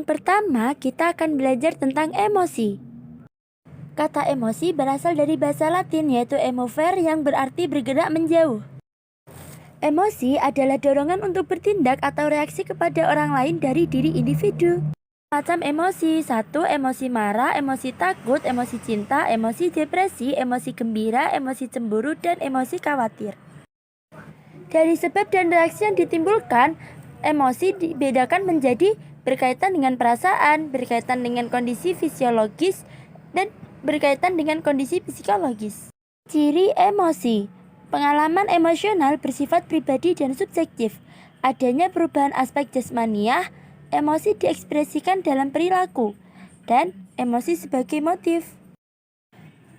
Yang pertama, kita akan belajar tentang emosi. Kata emosi berasal dari bahasa Latin yaitu emovere yang berarti bergerak menjauh. Emosi adalah dorongan untuk bertindak atau reaksi kepada orang lain dari diri individu. Macam emosi: 1. Emosi marah, emosi takut, emosi cinta, emosi depresi, emosi gembira, emosi cemburu, dan emosi khawatir. Dari sebab dan reaksi yang ditimbulkan, emosi dibedakan menjadi berkaitan dengan perasaan, berkaitan dengan kondisi fisiologis, dan berkaitan dengan kondisi psikologis. Ciri emosi: pengalaman emosional bersifat pribadi dan subjektif. Adanya perubahan aspek jasmaniah, emosi diekspresikan dalam perilaku, dan emosi sebagai motif.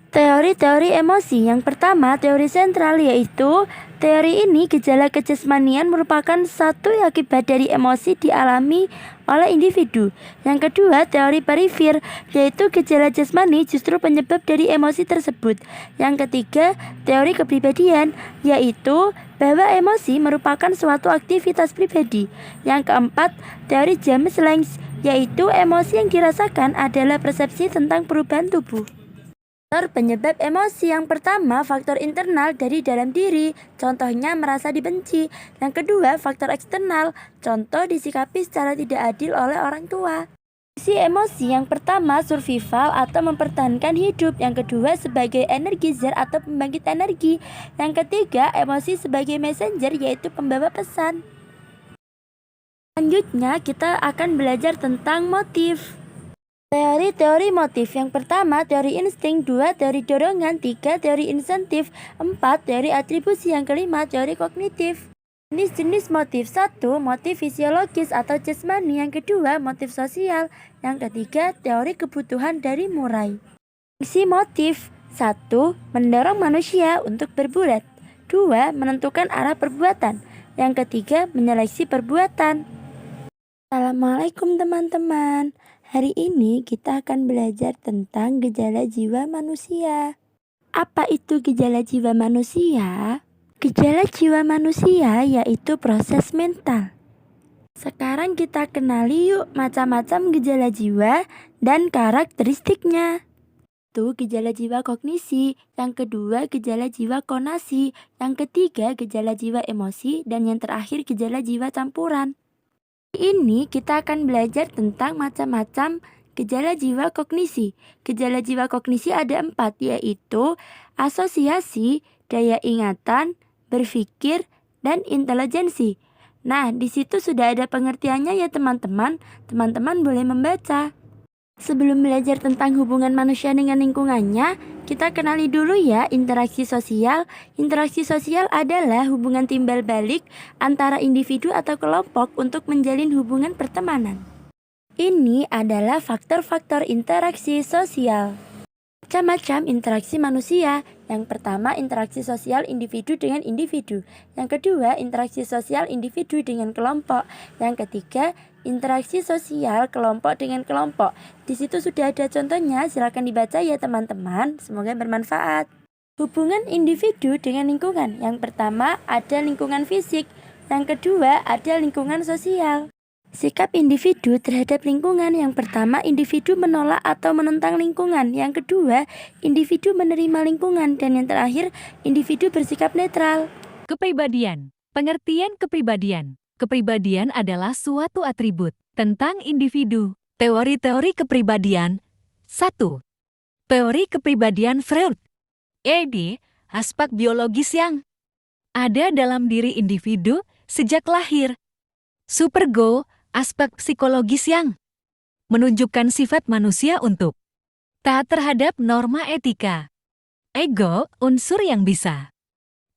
Teori-teori emosi. Yang pertama, teori sentral, yaitu teori ini gejala kejasmanian merupakan satu akibat dari emosi dialami oleh individu. Yang kedua, teori perifer, yaitu gejala jasmani justru penyebab dari emosi tersebut. Yang ketiga, teori kepribadian, yaitu bahwa emosi merupakan suatu aktivitas pribadi. Yang keempat, teori James Lange, yaitu emosi yang dirasakan adalah persepsi tentang perubahan tubuh. Faktor penyebab emosi. Yang pertama, faktor internal dari dalam diri, contohnya merasa dibenci. Yang kedua, faktor eksternal, contoh disikapi secara tidak adil oleh orang tua. Fungsi emosi: yang pertama, survival atau mempertahankan hidup. Yang kedua, sebagai energizer atau pembangkit energi. Yang ketiga, emosi sebagai messenger, yaitu pembawa pesan. Selanjutnya, kita akan belajar tentang motif. Teori-teori motif. Yang pertama, teori insting. 2. Teori dorongan. 3. Teori insentif. 4. Teori atribusi. Yang kelima, teori kognitif. Jenis-jenis motif. 1. Motif fisiologis atau jasmani. Yang kedua, motif sosial. Yang ketiga, teori kebutuhan dari Murray. Fungsi motif: 1. Mendorong manusia untuk berbuat. 2. Menentukan arah perbuatan. Yang ketiga, menyeleksi perbuatan. Assalamualaikum teman-teman. Hari ini kita akan belajar tentang gejala jiwa manusia. Apa itu gejala jiwa manusia? Gejala jiwa manusia yaitu proses mental. Sekarang kita kenali yuk macam-macam gejala jiwa dan karakteristiknya. Itu gejala jiwa kognisi, yang kedua gejala jiwa konasi, yang ketiga gejala jiwa emosi, dan yang terakhir gejala jiwa campuran. Ini kita akan belajar tentang macam-macam gejala jiwa kognisi. Gejala jiwa kognisi ada 4, yaitu asosiasi, daya ingatan, berpikir, dan intelijensi. Nah, di situ sudah ada pengertiannya ya teman-teman. Teman-teman boleh membaca. Sebelum belajar tentang hubungan manusia dengan lingkungannya, kita kenali dulu ya interaksi sosial. Interaksi sosial adalah hubungan timbal balik antara individu atau kelompok untuk menjalin hubungan pertemanan. Ini adalah faktor-faktor interaksi sosial. Macam-macam interaksi manusia. Yang pertama, interaksi sosial individu dengan individu. Yang kedua, interaksi sosial individu dengan kelompok. Yang ketiga, interaksi sosial kelompok dengan kelompok. Di situ sudah ada contohnya, silakan dibaca ya teman-teman. Semoga bermanfaat. Hubungan individu dengan lingkungan. Yang pertama, ada lingkungan fisik. Yang kedua, ada lingkungan sosial. Sikap individu terhadap lingkungan. Yang pertama, individu menolak atau menentang lingkungan. Yang kedua, individu menerima lingkungan. Dan yang terakhir, individu bersikap netral. Kepribadian. Pengertian kepribadian. Kepribadian adalah suatu atribut tentang individu. Teori-teori kepribadian. 1. Teori kepribadian Freud. ed. Aspek biologis yang ada dalam diri individu sejak lahir. Supergo. Aspek psikologis yang menunjukkan sifat manusia untuk taat terhadap norma etika. Ego, unsur yang bisa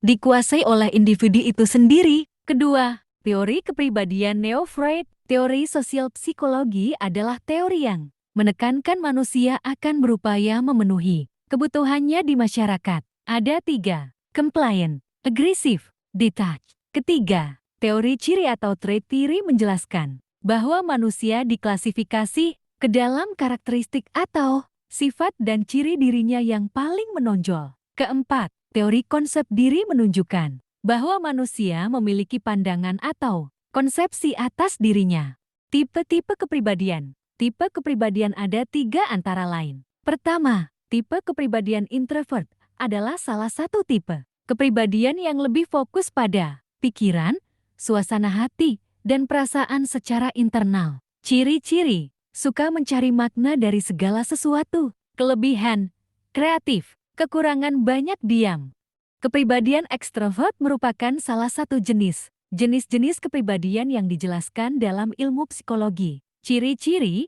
dikuasai oleh individu itu sendiri. Kedua, teori kepribadian neo-Freud. Teori sosial psikologi adalah teori yang menekankan manusia akan berupaya memenuhi kebutuhannya di masyarakat. Ada 3. Compliant, agresif, detached. Ketiga, teori ciri atau trait theory menjelaskan bahwa manusia diklasifikasi ke dalam karakteristik atau sifat dan ciri dirinya yang paling menonjol. Keempat, teori konsep diri menunjukkan bahwa manusia memiliki pandangan atau konsepsi atas dirinya. Tipe-tipe kepribadian. Tipe kepribadian ada 3 antara lain. Pertama, tipe kepribadian introvert adalah salah satu tipe kepribadian yang lebih fokus pada pikiran, suasana hati, dan perasaan secara internal. Ciri-ciri, suka mencari makna dari segala sesuatu. Kelebihan, kreatif, kekurangan banyak diam. Kepribadian ekstrovert merupakan salah satu jenis-jenis kepribadian yang dijelaskan dalam ilmu psikologi. Ciri-ciri,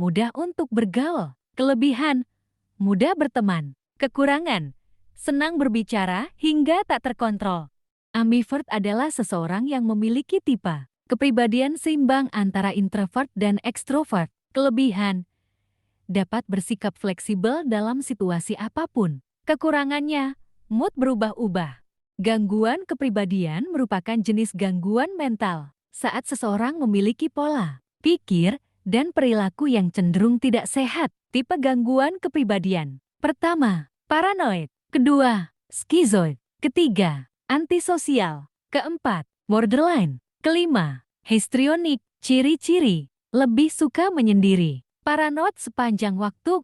mudah untuk bergaul. Kelebihan, mudah berteman. Kekurangan, senang berbicara hingga tak terkontrol. Ambivert adalah seseorang yang memiliki tipe kepribadian seimbang antara introvert dan ekstrovert. Kelebihan, dapat bersikap fleksibel dalam situasi apapun. Kekurangannya, mood berubah-ubah. Gangguan kepribadian merupakan jenis gangguan mental saat seseorang memiliki pola pikir dan perilaku yang cenderung tidak sehat. Tipe gangguan kepribadian. Pertama, paranoid. Kedua, skizoid. Ketiga, antisosial. Keempat, borderline. Kelima, histrionik. Ciri-ciri, lebih suka menyendiri. Paranoid sepanjang waktu